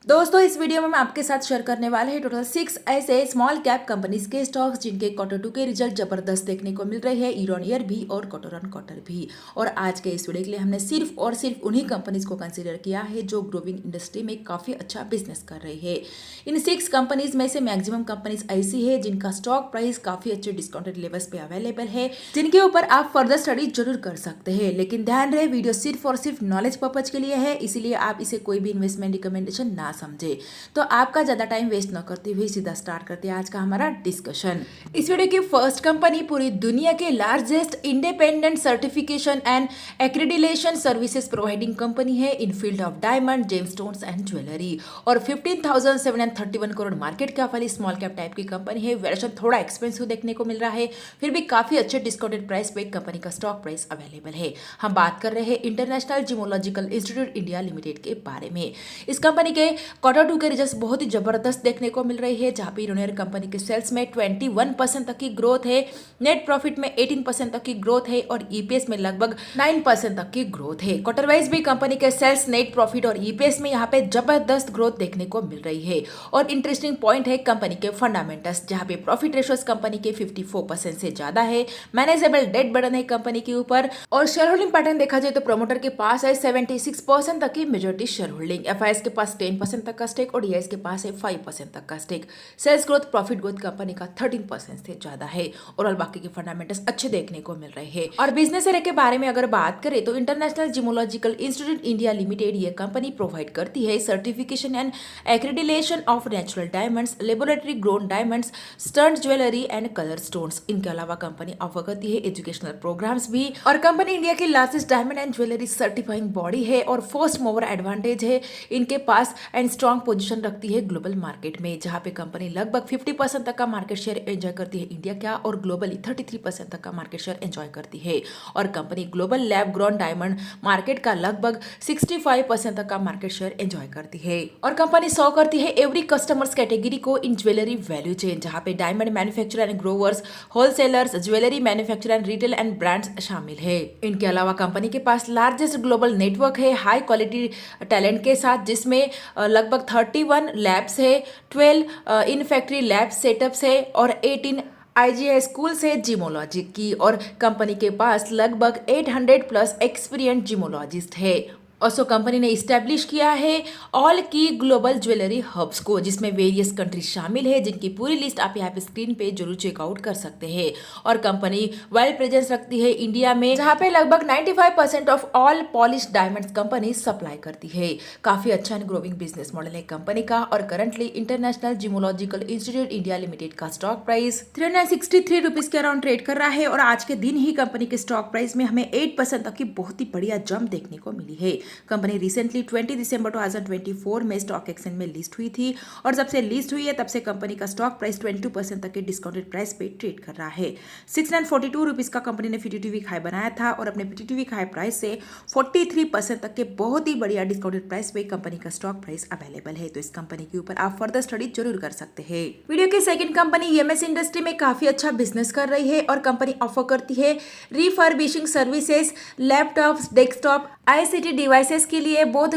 दोस्तों इस वीडियो में मैं आपके साथ शेयर करने वाले हैं टोटल 6 ऐसे स्मॉल कैप कंपनीज के स्टॉक्स जिनके क्वार्टर 2 के रिजल्ट जबरदस्त देखने को मिल रहे हैं, ईयर ऑन ईयर भी और क्वार्टर ऑन क्वार्टर भी। और आज के इस वीडियो के लिए हमने सिर्फ और सिर्फ उन्हीं कंपनीज को कंसीडर किया है जो ग्रोइंग इंडस्ट्री में काफी अच्छा बिजनेस कर रही है। इन 6 कंपनीज में से मैक्सिमम कंपनीज ऐसी है जिनका स्टॉक प्राइस काफी अच्छे डिस्काउंटेड लेवल्स पे अवेलेबल है, जिनके ऊपर आप फर्दर स्टडी जरूर कर सकते हैं। लेकिन ध्यान रहे, वीडियो सिर्फ और सिर्फ नॉलेज पर्पज के लिए है, इसीलिए आप इसे कोई भी इन्वेस्टमेंट रिकमेंडेशन ना समझे। तो आपका ज्यादा टाइम वेस्ट न करते हुए सीधा स्टार्ट करते हैं आज का हमारा डिस्कशन। इस वीडियो की फर्स्ट कंपनी पूरी दुनिया के largest independent certification and accreditation services providing company है in field of diamond, gemstones and jewellery, और 15,731 करोड़ मार्केट कैप वाली स्मॉल कैप टाइप की कंपनी है। वैल्यूएशन थोड़ा एक्सपेंसिव देखने को मिल रहा है, फिर भी काफी अच्छे डिस्काउंटेड प्राइस पे कंपनी का स्टॉक प्राइस अवेलेबल है। हम बात कर रहे हैं international geological institute India limited के बारे में। इस कंपनी के क्वार्टर 2 के रिजल्ट्स बहुत ही जबरदस्त देखने को मिल रही है, जहां पे इन्होंने कंपनी के सेल्स में 21% तक की ग्रोथ है, नेट प्रॉफिट में 18% तक की ग्रोथ है और ईपीएस में लगभग 9% तक की ग्रोथ है। क्वार्टर वाइज भी कंपनी के सेल्स, नेट प्रॉफिट और ईपीएस में यहाँ पे जबरदस्त ग्रोथ देखने को मिल रही है। और इंटरेस्टिंग पॉइंट है कंपनी के फंडामेंटल्स, जहां पे प्रॉफिट रेशियोज कंपनी के 54% से ज्यादा है, मैनेजेबल डेट बर्डन है कंपनी के ऊपर, और शेयर होल्डिंग पैटर्न देखा जाए तो प्रमोटर के पास है 76% तक की मेजोरिटी शेयर होल्डिंग, एफआईएस के पास 10% तक का स्टेक और डीआईएस के पास है 5% तक का stake. Sales growth, profit growth company का 13% से ज्यादा है, और बाकी के फंडामेंटल्स अच्छे देखने को मिल रहे हैं। और बिजनेस एरिया के बारे में अगर बात करें तो international geological institute India limited ये कंपनी प्रोवाइड करती है certification and accreditation of natural diamonds, laboratory grown diamonds, stunned jewellery and colour stones. इनके अलावा कंपनी ऑफर करती है एजुकेशनल प्रोग्राम्स भी, और कंपनी इंडिया की largest diamond and jewellery certifying body है और फर्स्ट मूवर एडवांटेज है इनके पास, एंड स्ट्रॉन्ग पोजीशन रखती है ग्लोबल मार्केट में, जहां पे कंपनी लगभग 50% तक का मार्केट शेयर एंजॉय करती है इंडिया का, और ग्लोबली 33% तक का मार्केट शेयर एंजॉय करती है। और company global lab grown diamond market का लगभग 65% तक का मार्केट शेयर एंजॉय करती है। और कंपनी सर्व करती है एवरी कस्टमर्स कैटेगरी को इन ज्वेलरी वैल्यू चेन, जहां पे diamond manufacturer and growers, wholesalers, jewellery manufacturer and retail and brands शामिल है। इनके अलावा कंपनी के पास लार्जेस्ट ग्लोबल नेटवर्क है हाई क्वालिटी टैलेंट के साथ, जिसमें लगभग 31 लैब्स है, 12 इन फैक्ट्री लैब सेटअप्स है और 18 आईजीआई स्कूल्स है जियोलॉजी की, और कंपनी के पास लगभग 800 प्लस एक्सपीरियंस जियोलॉजिस्ट है। ऑल्सो कंपनी ने इस्टेब्लिश किया है ऑल की ग्लोबल ज्वेलरी हब्स को, जिसमें वेरियस कंट्रीज शामिल है, जिनकी पूरी लिस्ट आप यहाँ पे स्क्रीन पे जरूर चेकआउट कर सकते हैं। और कंपनी वाइड प्रेजेंस रखती है इंडिया में, जहाँ पे लगभग 95% of all polish diamonds company supply करती है। काफी अच्छा एंड ग्रोइंग बिजनेस मॉडल है कंपनी का, और currently international geological institute India limited का स्टॉक प्राइस 363 रुपीज के अराउंड ट्रेड कर रहा है, और आज के दिन ही कंपनी के स्टॉक प्राइस में हमें 8% तक की बहुत ही बढ़िया जंप देखने को मिली है। कंपनी रिसेंटली 20 दिसंबर 2024 में स्टॉक एक्सचेंज में लिस्ट हुई थी, और जब से लिस्ट हुई है तब से कंपनी का स्टॉक प्राइस 22% तक के डिस्काउंटेड प्राइस पे ट्रेड कर रहा है। 642 रुपीज का कंपनी ने 52 वीक हाई बनाया था, और अपने 52 वीक हाई प्राइस से 43% तक के बहुत ही बढ़िया डिस्काउंटेड प्राइस पे कंपनी का स्टॉक प्राइस अवेलेबल है। तो इस कंपनी के ऊपर आप फर्दर स्टडी जरूर कर सकते हैं। वीडियो की सेकंड कंपनी ईएमएस इंडस्ट्री में काफी अच्छा बिजनेस कर रही है, और कंपनी ऑफर करती है refurbishing services, laptops, desktop, ICT devices के लिए बोथ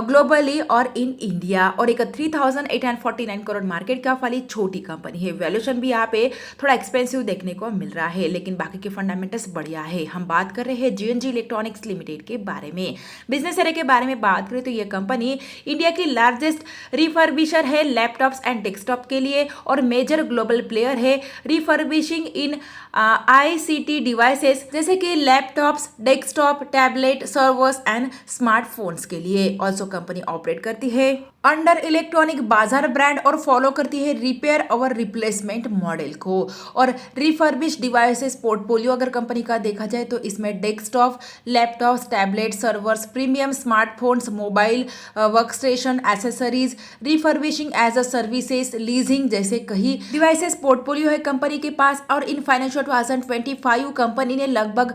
ग्लोबली और इन इंडिया, और एक 3,849 करोड़ मार्केट कैप वाली छोटी कंपनी है। वैल्यूएशन भी यहाँ पे थोड़ा एक्सपेंसिव देखने को मिल रहा है, लेकिन बाकी के फंडामेंटल्स बढ़िया है। हम बात कर रहे हैं जीएनजी इलेक्ट्रॉनिक्स लिमिटेड के बारे में। बिजनेस एरिया के बारे में बात करें तो ये कंपनी इंडिया की लार्जेस्ट रिफर्बिशर है लैपटॉप्स एंड डेस्कटॉप के लिए, और मेजर ग्लोबल प्लेयर है रिफर्बिशिंग इन आईसीटी डिवाइसेस, जैसे कि laptops, desktop, tablet, servers and smartphones के लिए। ऑल्सो कंपनी ऑपरेट करती है अंडर इलेक्ट्रॉनिक बाजार ब्रांड, और फॉलो करती है रिपेयर और रिप्लेसमेंट मॉडल को। और रिफर्बिश डिवाइसेस पोर्टफोलियो अगर कंपनी का देखा जाए तो इसमें desktop, laptops, tablet, servers, premium smartphones, mobile workstation, accessories, refurbishing as a services, leasing जैसे कई डिवाइसेस पोर्टफोलियो है कंपनी के पास। और इन फाइनेंशियल 2025 कंपनी ने लगभग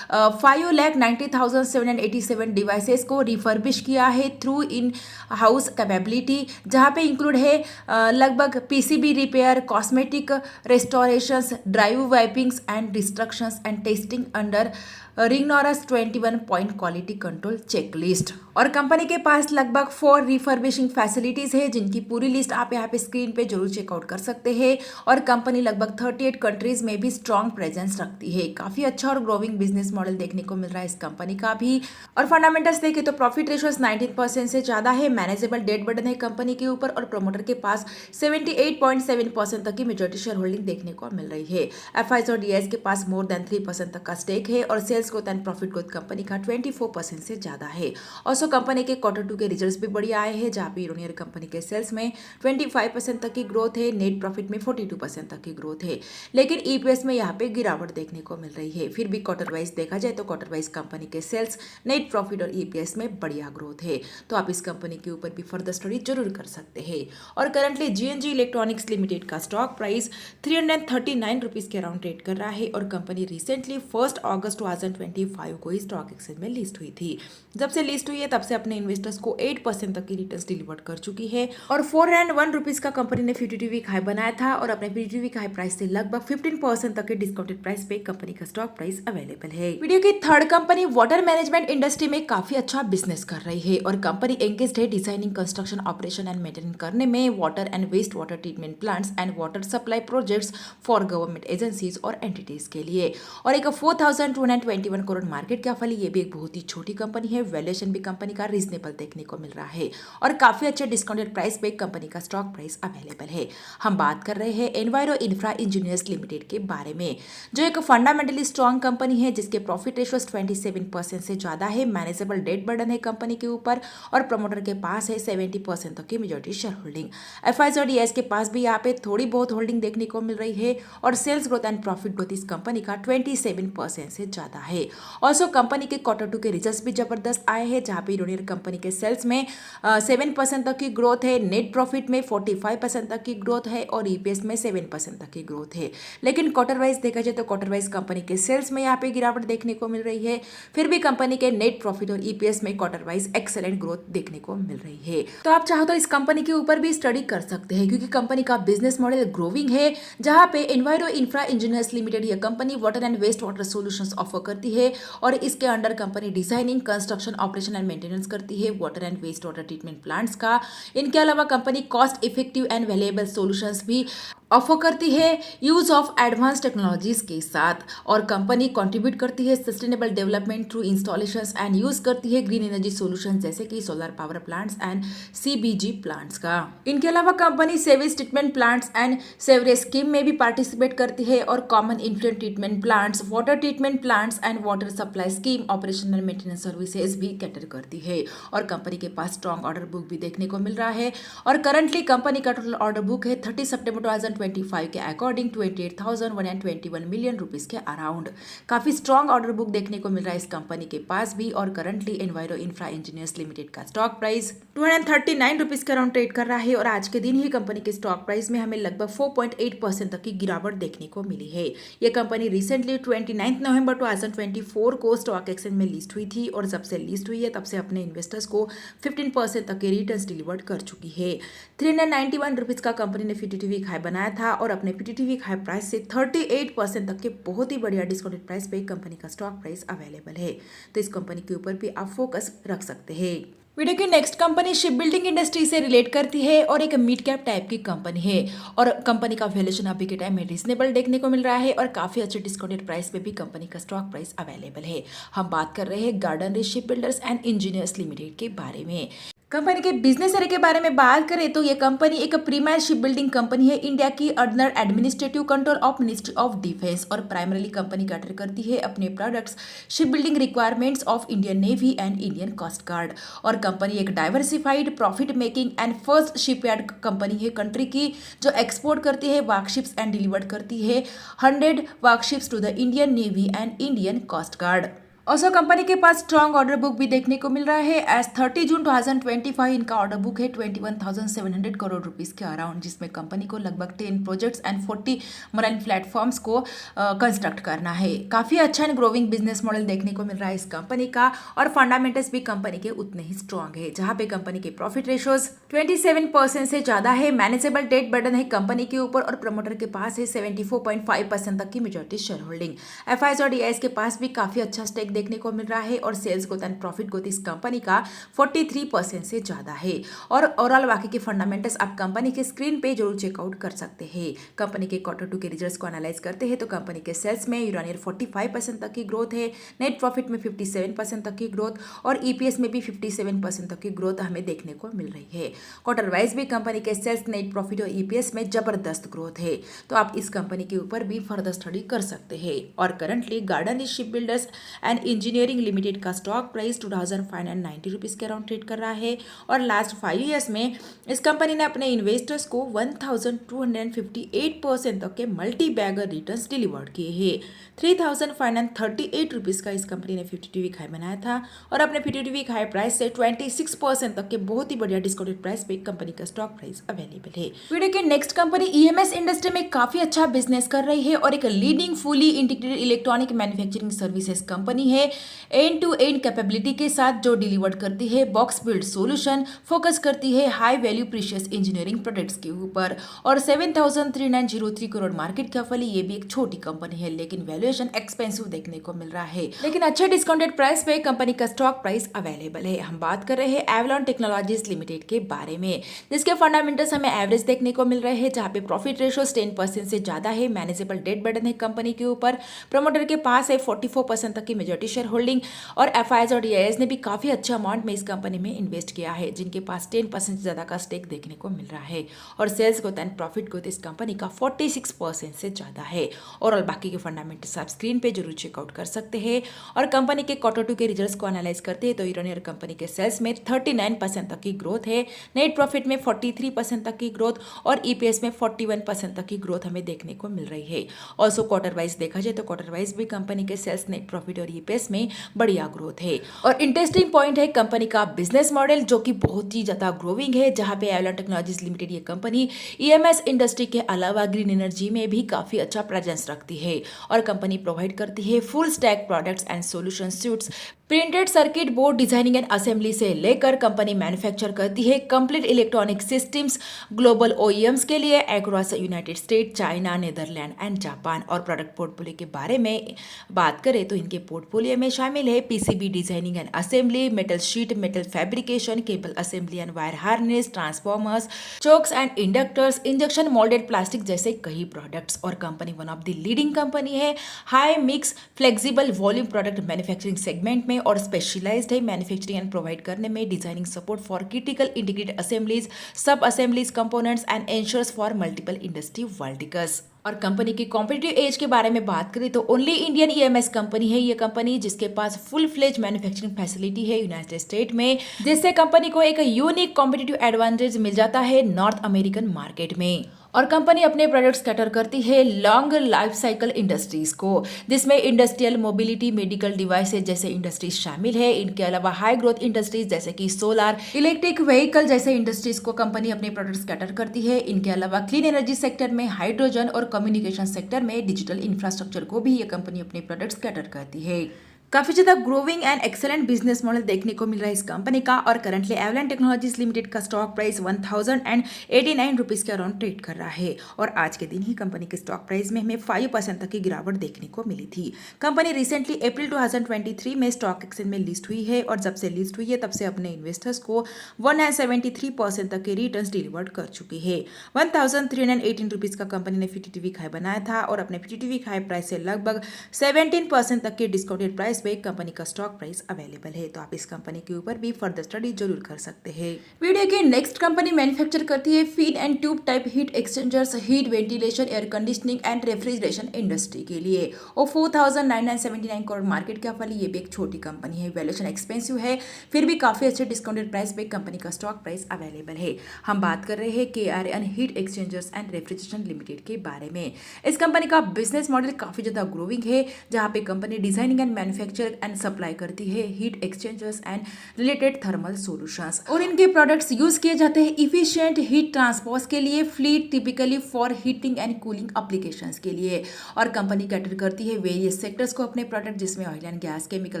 5,90,787 डिवाइसेस को रिफर्बिश किया है थ्रू इन हाउस कैपेबिलिटी, जहाँ पे इंक्लूड है लगभग PCB repair, cosmetic restorations, drive wipings and destructions and testing under rigorous 21 point quality control checklist. और कंपनी के पास लगभग 4 रिफर्बिशिंग फैसिलिटीज है, जिनकी पूरी लिस्ट आप यहाँ पे स्क्रीन पे जरूर चेकआउट कर सकते हैं। और कंपनी लगभग 38 कंट्रीज में भी स्ट्रॉन्ग प्रेजेंस रखती है। काफी अच्छा और ग्रोविंग बिजनेस मॉडल देखने को मिल रहा है इस कंपनी का भी। और फंडामेंटल्स देखें तो प्रॉफिट रेशियो 19% से ज्यादा है, मैनेजेबल डेट बर्डन है कंपनी के ऊपर, और प्रमोटर के पास 78.7% तक की मेजॉरिटी शेयर होल्डिंग देखने को मिल रही है। एफआईज और डीआईएस के पास मोर देन 3% तक का स्टेक है, और sales growth and profit growth company का 24% से ज्यादा है। ऑल्सो कंपनी के Q2 के रिजल्ट्स भी बढ़िया आए हैं, जहां पे ईयर कंपनी के सेल्स में 25% तक की ग्रोथ है, नेट प्रॉफिट में 42% तक की ग्रोथ है। लेकिन ईपीएस में यहाँ पे गिरावट देखने को मिल रही है। फिर भी क्वार्टर वाइज देखा जाए तो क्वार्टर वाइज कंपनी के सेल्स, नेट प्रॉफिट और ईपीएस में बढ़िया ग्रोथ है। तो आप इस कंपनी के ऊपर भी फर्दर स्टडी जरूर कर सकते हैं। और करंटली जीएनजी इलेक्ट्रॉनिक्स लिमिटेड का स्टॉक प्राइस 339 रुपीज के अराउंड ट्रेड कर रहा है, और कंपनी रिसेंटली 1 अगस्त 2025 को ही स्टॉक एक्सचेंज में लिस्ट हुई थी। जब से लिस्ट हुई है तब से अपने इन्वेस्टर्स को 8% तक की रिटर्न्स डिलीवर कर चुकी है, और 401 रुपीज का कंपनी ने 52 वीक हाई बनाया था, और अपने 52 वीक हाई प्राइस से लगभग 15% तक के डिस्काउंटेड प्राइस पे कंपनी का स्टॉक प्राइस अवेलेबल है। वीडियो की third company water management industry में काफी अच्छा बिजनेस कर रही है, और कंपनी एंगेज्ड है designing, construction, operation and maintenance करने में water and waste water treatment plants and water supply projects for government agencies और एंटिटीज के लिए। और एक 4221 करोड़ मार्केट कैप वाली ये भी एक बहुत ही छोटी कंपनी है। वैल्यूएशन भी कंपनी का रीजनेबल देखने को मिल रहा है, और काफी अच्छे डिस्काउंटेड प्राइस पे कंपनी का स्टॉक प्राइस अवेलेबल है। हम बात कर रहे हैं एनवायरो इंफ्रा इंजीनियर्स लिमिटेड के बारे में, जो एक फंडामेंटली स्ट्रॉन्ग कंपनी है, जिसके प्रॉफिट रेशियो 27% से ज्यादा है, मैनेजेबल डेट बर्डन है कंपनी के ऊपर, और प्रमोटर के पास है 70% तक की मेजॉरिटी शेयर होल्डिंग। एफआईज और डीआईएस के पास भी यहाँ पे थोड़ी बहुत होल्डिंग देखने को मिल रही है, और sales growth and profit growth इस कंपनी का 27% से ज्यादा है। ऑल्सो कंपनी के Q2 के रिजल्ट्स भी जबरदस्त आए हैं, जहां पे यूनियर कंपनी के सेल्स में 7% तक की ग्रोथ है, नेट प्रॉफिट में 45% तक की ग्रोथ है, और ईपीएस में 7% तक की ग्रोथ है। लेकिन क्वार्टर वाइज देखा जाए तो क्वार्टर वाइज कंपनी के सेल्स में यहाँ पे गिरावट देखने को मिल रही है। फिर भी कंपनी के नेट प्रॉफिट और ईपीएस में क्वार्टर वाइज एक्सेलेंट ग्रोथ देखने को मिल रही है। तो आप चाहो तो इस कंपनी के ऊपर भी स्टडी कर सकते हैं, क्योंकि कंपनी का बिजनेस मॉडल ग्रोविंग है, जहां पे एनवायरो इंफ्रा इंजीनियर्स लिमिटेड यह company water and waste water solutions offer करती है, और इसके अंडर company designing, construction, operation and maintenance करती है water and waste water treatment plants का। इनके अलावा company cost effective and valuable solutions भी ऑफर करती है यूज ऑफ एडवांस टेक्नोलॉजीज के साथ, और कंपनी कंट्रीब्यूट करती है sustainable development through installations and use करती है ग्रीन एनर्जी सॉल्यूशंस, जैसे कि solar power plants and CBG plants का। इनके अलावा company sewage treatment plants and sewerage scheme में भी पार्टिसिपेट करती है, और common influent treatment plants, water treatment plants and water supply scheme, operation and maintenance services भी कैटर करती है। और कंपनी के पास स्ट्रॉन्ग ऑर्डर बुक भी देखने को मिल रहा है, और करंटली कंपनी का टोटल ऑर्डर बुक है 30 सितंबर 2025 के अकॉर्डिंग 28,121 मिलियन रुपीस के अराउंड। काफी स्ट्रॉन्ग ऑर्डर बुक देखने को मिल रहा है इस कंपनी के पास भी। और currently enviro Infra Engineers limited का स्टॉक प्राइस 239 रुपीस के अराउंड ट्रेड कर रहा है, और आज के दिन ही कंपनी के स्टॉक प्राइस में हमें लगभग 4.8% तक की गिरावट देखने को मिली है। यह कंपनी रिसेंटली 29 नवंबर 2024 को स्टॉक एक्सचेंज में लिस्ट हुई थी, और जब से लिस्ट हुई है तब से अपने इन्वेस्टर्स को 15% तक के रिटर्न्स डिलीवर कर चुकी है। 391 रुपीज का कंपनी ने 52 वीक हाई बनाया था, और अपने 52 वीक हाई प्राइस से 38% तक के बहुत ही बढ़िया डिस्काउंटेड प्राइस पे कंपनी का स्टॉक प्राइस अवेलेबल है। तो इस कंपनी के ऊपर भी आप फोकस रख सकते हैं। वीडियो की next company ship building industry से रिलेट करती है, और एक मिड कैप टाइप की कंपनी है, और कंपनी का वैल्यूएशन अभी के टाइम में रीजनेबल देखने को मिल रहा है, और काफी अच्छे डिस्काउंटेड प्राइस पे भी कंपनी का स्टॉक प्राइस अवेलेबल है। हम बात कर रहे हैं garden rich ship builders and engineers limited के बारे में। कंपनी के बिजनेस एरिया के बारे में बात करें तो ये कंपनी एक प्रीमियर शिप बिल्डिंग कंपनी है, इंडिया की under administrative control of ministry of defence, और प्राइमरीली कंपनी कैटर करती है अपने products ship building requirements of Indian navy and Indian coast guard. और कंपनी एक diversified profit making and first shipyard company है country की, जो एक्सपोर्ट करती है वार्कशिप्स एंड डिलीवर करती है 100 warships to the Indian navy and Indian coast guard. Also company के पास स्ट्रॉन्ग ऑर्डर बुक भी देखने को मिल रहा है। एज 30 जून 2025 इनका ऑर्डर बुक है 21,700 करोड़ रुपीस के अराउंड, जिसमें कंपनी को लगभग 10 प्रोजेक्ट्स एंड 40 मराइन प्लेटफॉर्म्स को कंस्ट्रक्ट करना है। काफ़ी अच्छा एंड ग्रोविंग बिजनेस मॉडल देखने को मिल रहा है इस कंपनी का, और फंडामेंटल्स भी कंपनी के उतने ही स्ट्रॉन्ग है, जहाँ पे कंपनी के प्रॉफिट रेशोज 27% से ज़्यादा है। मैनेजेबल डेट बर्डन है कंपनी के ऊपर, और प्रमोटर के पास है 74.5% तक की मेजॉरिटी शेयर होल्डिंग। एफआईएस और डीआईएस के पास भी काफ़ी अच्छा स्टेक देखने को मिल रहा है, और sales growth and profit growth इस कंपनी का 43% से ज़्यादा है। और ओवरऑल बाकी के फंडामेंटल्स आप कंपनी के स्क्रीन पे जरूर चेकआउट कर सकते हैं। कंपनी के Q2 के रिजल्ट्स को एनालाइज करते हैं तो कंपनी के सेल्स में ईयर-ऑन-ईयर 45% तक की ग्रोथ है, नेट प्रॉफिट में 57% तक की ग्रोथ, और ईपीएस में भी 57% तक की ग्रोथ हमें देखने को मिल रही है। क्वार्टर वाइज भी कंपनी के सेल्स, नेट प्रॉफिट और ईपीएस में जबरदस्त ग्रोथ है, तो आप इस कंपनी के ऊपर भी फर्दर स्टडी कर सकते हैं। और currently garden ship builders and engineering limited का स्टॉक प्राइस 2,590 रुपीज़ के अराउंड ट्रेड कर रहा है, और लास्ट 5 ईयर्स में इस कंपनी ने अपने इन्वेस्टर्स को 1,258% तक के मल्टी बैगर रिटर्न्स डिलीवर्ड किए हैं। 3,538 रुपीज़ का इस कंपनी ने 52 वीक हाई बनाया था, और अपने 52 वीक हाई प्राइस से 26% तक के बहुत ही बढ़िया डिस्काउंटेड प्राइस पे कंपनी का स्टॉक प्राइस अवेलेबल है। वीडियो की नेक्स्ट कंपनी ईएमएस इंडस्ट्री में काफी अच्छा बिजनेस कर रही है, और एक leading fully integrated electronic manufacturing services company है, एंड टू एंड कैपेबिलिटी के साथ, जो डिलीवर करती है बॉक्स बिल्ड सॉल्यूशन, फोकस करती है high value precious engineering products के ऊपर, और 7,3903 करोड़ मार्केट कैपिटल। ये भी एक छोटी कंपनी है, लेकिन वैल्यूएशन एक्सपेंसिव देखने को मिल रहा है, लेकिन अच्छे डिस्काउंटेड प्राइस पे कंपनी का स्टॉक प्राइस अवेलेबल है। हम बात कर रहे हैं एवलॉन टेक्नोलॉजीज लिमिटेड के बारे में, जिसके फंडामेंटल्स हमें एवरेज देखने को मिल रहे हैं, जहाँ पे प्रॉफिट रेशो 10% से ज्यादा है। मैनेजेबल डेट बर्डन है कंपनी के ऊपर, प्रमोटर के पास है 44% तक की मेजॉरिटी शेयर होल्डिंग, और एफआईएस और डीआईएस ने भी काफी अच्छा अमाउंट में इस कंपनी में इन्वेस्ट किया है, जिनके पास 10% से ज्यादा का स्टेक देखने को मिल रहा है, और sales growth and profit growth इस कंपनी का 46% से ज्यादा है। और बाकी के फंडामेंटल्स आप स्क्रीन पे जरूर चेकआउट कर सकते हैं। और कंपनी के Q2 के रिजल्ट्स को एनालाइज करते हैं तो ईयर-ऑन-ईयर कंपनी के सेल्स में 39% तक की ग्रोथ है, नेट प्रॉफिट में 43% तक की ग्रोथ, और ईपीएस में 41% तक की ग्रोथ हमें देखने को मिल रही है। ऑल्सो क्वार्टर वाइज देखा जाए तो क्वार्टर वाइज भी कंपनी के सेल्स, नेट प्रॉफिट और ईपीएस में बढ़िया ग्रोथ है। और इंटरेस्टिंग पॉइंट है कंपनी का बिजनेस मॉडल, जो कि बहुत ही ज्यादा ग्रोविंग है, जहां पे एवलॉन टेक्नोलॉजीज लिमिटेड ये कंपनी ईएमएस इंडस्ट्री के अलावा ग्रीन एनर्जी में भी काफी अच्छा प्रेजेंस रखती है, और कंपनी प्रोवाइड करती है full stack products and solution suites. Printed circuit board designing and assembly से लेकर कंपनी मैन्युफैक्चर करती है complete electronic systems global OEMs के लिए across United State, China, Netherland and Japan. और प्रोडक्ट पोर्टफोलियो के बारे में बात करें तो इनके पोर्टफोलियो में शामिल है PCB designing and assembly, metal sheet, metal fabrication, cable assembly and wire harness, transformers, chokes and inductors, injection moulded plastic जैसे कई प्रोडक्ट्स। और company one of the leading company है high mix flexible volume product manufacturing segment में, और specialised है manufacturing and provide करने में designing support for critical integrated assemblies, sub assemblies components and ensures for multiple industry verticals. और company की competitive as के बारे में बात करें तो ओनली इंडियन ईएमएस कंपनी है ये कंपनी, जिसके पास फुल फ्लेज मैन्युफैक्चरिंग फैसिलिटी है यूनाइटेड स्टेट में, जिससे कंपनी को एक यूनिक कॉम्पिटिटिव एडवांटेज मिल जाता है नॉर्थ अमेरिकन मार्केट में। और कंपनी अपने प्रोडक्ट्स कैटर करती है लॉन्ग लाइफ साइकिल इंडस्ट्रीज को, जिसमें इंडस्ट्रियल मोबिलिटी, मेडिकल डिवाइसेज जैसे इंडस्ट्रीज शामिल है। इनके अलावा हाई ग्रोथ इंडस्ट्रीज जैसे कि सोलर, इलेक्ट्रिक व्हीकल जैसे इंडस्ट्रीज को कंपनी अपने प्रोडक्ट्स कैटर करती है। इनके अलावा क्लीन एनर्जी सेक्टर में, हाइड्रोजन और कम्युनिकेशन सेक्टर में, डिजिटल इंफ्रास्ट्रक्चर को भी ये कंपनी अपने प्रोडक्ट्स कैटर करती है। काफी ज्यादा growing and excellent business model देखने को मिल रहा है इस कंपनी का, और करंटली एवलॉन टेक्नोलॉजीज लिमिटेड का स्टॉक प्राइस 1,089 रुपीज़ के अराउंड ट्रेड कर रहा है, और आज के दिन ही कंपनी के स्टॉक प्राइस में हमें 5% तक की गिरावट देखने को मिली थी। कंपनी रिसेंटली अप्रैल 2023 में स्टॉक एक्सचेंज में लिस्ट हुई है, और जब से लिस्ट हुई है तब से अपने इन्वेस्टर्स को 173% तक के रिटर्न्स डिलीवर्ड कर चुकी है। 1,318 रुपीज़ का कंपनी ने 52 वीक हाई बनाया था, और अपने 52 वीक हाई प्राइस से लगभग 17% तक के डिस्काउंटेड प्राइस पे कंपनी का स्टॉक प्राइस अवेलेबल है, तो आप इस कंपनी के ऊपर भी फर्दर स्टडी जरूर कर सकते हैं। वीडियो की नेक्स्ट कंपनी मैन्युफैक्चर करती है feed and tube type heat exchangers, heat ventilation, air conditioning and refrigeration industry के लिए, और 4,979 करोड़ मार्केट कैप वाली ये भी एक छोटी कंपनी है। वैल्यूएशन एक्सपेंसिव है, फिर भी काफी अच्छे डिस्काउंटेड प्राइस पे कंपनी का स्टॉक प्राइस अवेलेबल है। हम बात कर रहे हैं KRN heat exchangers and refrigeration limited के बारे में। इस कंपनी का बिजनेस मॉडल काफी ज्यादा ग्रोविंग है, जहां पे company designing and manufacturing manufacture and supply करती है heat exchangers and related thermal solutions और इनके प्रोडक्ट्स यूज किए जाते हैं इफिशिएंट हीट ट्रांसपोर्ट के लिए, fleet typically for heating and cooling applications के लिए। और कंपनी कैटर करती है वेरियस सेक्टर्स को अपने प्रोडक्ट, जिसमें oil and gas, chemical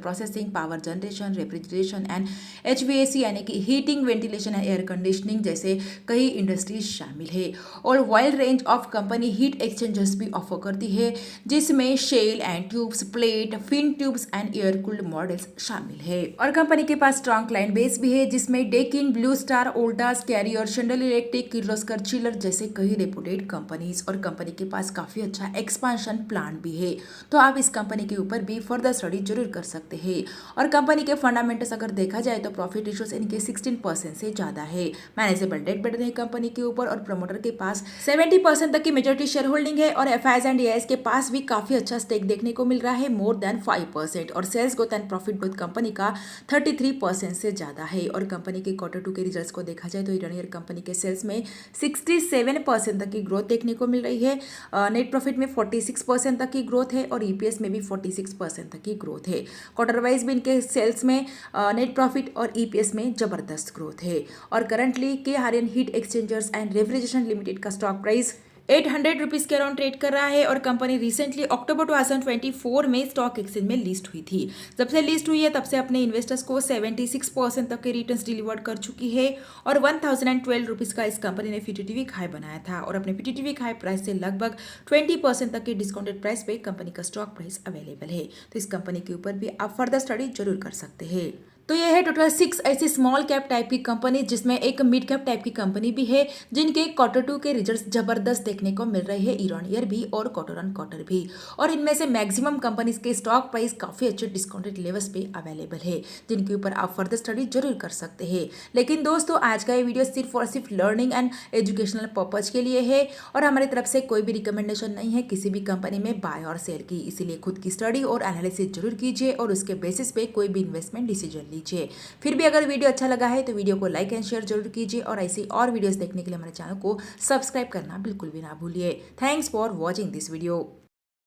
processing, power generation, refrigeration and HVAC यानी कि heating, ventilation and air conditioning जैसे कई इंडस्ट्रीज शामिल है। और wide range of company heat exchangers भी ऑफर करती है, जिसमें shell and tubes, plate, fin tubes and air cooled models शामिल है। और कंपनी के पास स्ट्रॉन्ग क्लाइंट बेस भी है, जिसमें Daikin, Blue Star, Voltas, Carrier, Schneider Electric, Kirloskar chiller जैसे कई रेपुटेड कंपनीज। और कंपनी के पास काफी अच्छा एक्सपांशन प्लान भी है, तो आप इस कंपनी के ऊपर भी फर्दर स्टडी जरूर कर सकते हैं। और कंपनी के फंडामेंटल्स अगर देखा जाए तो प्रॉफिट रेशियोस इनके 16% से ज्यादा है, मैनेजेबल डेट बेटर है कंपनी के ऊपर, और प्रमोटर के पास 70% तक की मेजोरिटी शेयर होल्डिंग है। और FIs एंड AIs के पास भी काफी अच्छा स्टेक देखने को मिल रहा है, मोर देन 5%। और sales growth and profit growth company का 33% से ज्यादा है। और कंपनी के Q2 के रिजल्ट्स को देखा जाए तो ईयर कंपनी के सेल्स में 67% तक की ग्रोथ देखने को मिल रही है, नेट प्रॉफिट में 46% तक की ग्रोथ है, और EPS में भी 46% तक की ग्रोथ है। क्वार्टर वाइज भी इनके सेल्स में, नेट प्रॉफिट और EPS में जबरदस्त ग्रोथ है। और currently KRN heat exchangers and refrigeration limited का स्टॉक प्राइस 800 रुपीज़ के अराउंड ट्रेड कर रहा है। और कंपनी रिसेंटली अक्टूबर 2024 में स्टॉक एक्सचेंज में लिस्ट हुई थी। जब से लिस्ट हुई है तब से अपने इन्वेस्टर्स को 76% तक के रिटर्न्स डिलीवर्ड कर चुकी है। और 1012 रुपीज़ का इस कंपनी ने PTTV हाई बनाया था, और अपने PTTV हाई प्राइस से लगभग 20% तक के डिस्काउंटेड प्राइस पे कंपनी का स्टॉक प्राइस अवेलेबल है। तो इस कंपनी के ऊपर भी आप फर्दर स्टडी जरूर कर सकते हैं। तो ये है टोटल 6 ऐसी स्मॉल कैप टाइप की कंपनी, जिसमें एक मिड कैप टाइप की कंपनी भी है, जिनके Q2 के रिजल्ट्स जबरदस्त देखने को मिल रहे हैं, ईयर ऑन ईयर भी और क्वार्टर ऑन क्वार्टर भी। और इनमें से मैक्सिमम कंपनीज के स्टॉक प्राइस काफी अच्छे डिस्काउंटेड लेवल्स पे अवेलेबल है, जिनके ऊपर आप फर्दर स्टडी जरूर कर सकते हैं। लेकिन दोस्तों, आज का ये वीडियो सिर्फ और सिर्फ लर्निंग एंड एजुकेशनल पर्पज के लिए है, और हमारी तरफ से कोई भी रिकमेंडेशन नहीं है किसी भी कंपनी में बाय और सेल की। इसीलिए खुद की स्टडी और एनालिसिस जरूर कीजिए, और उसके बेसिस पे कोई भी इन्वेस्टमेंट डिसीजन लीजिए। फिर भी अगर वीडियो अच्छा लगा है तो वीडियो को लाइक एंड शेयर जरूर कीजिए, और ऐसी और वीडियोस देखने के लिए हमारे चैनल को सब्सक्राइब करना बिल्कुल भी ना भूलिए। Thanks for watching this video.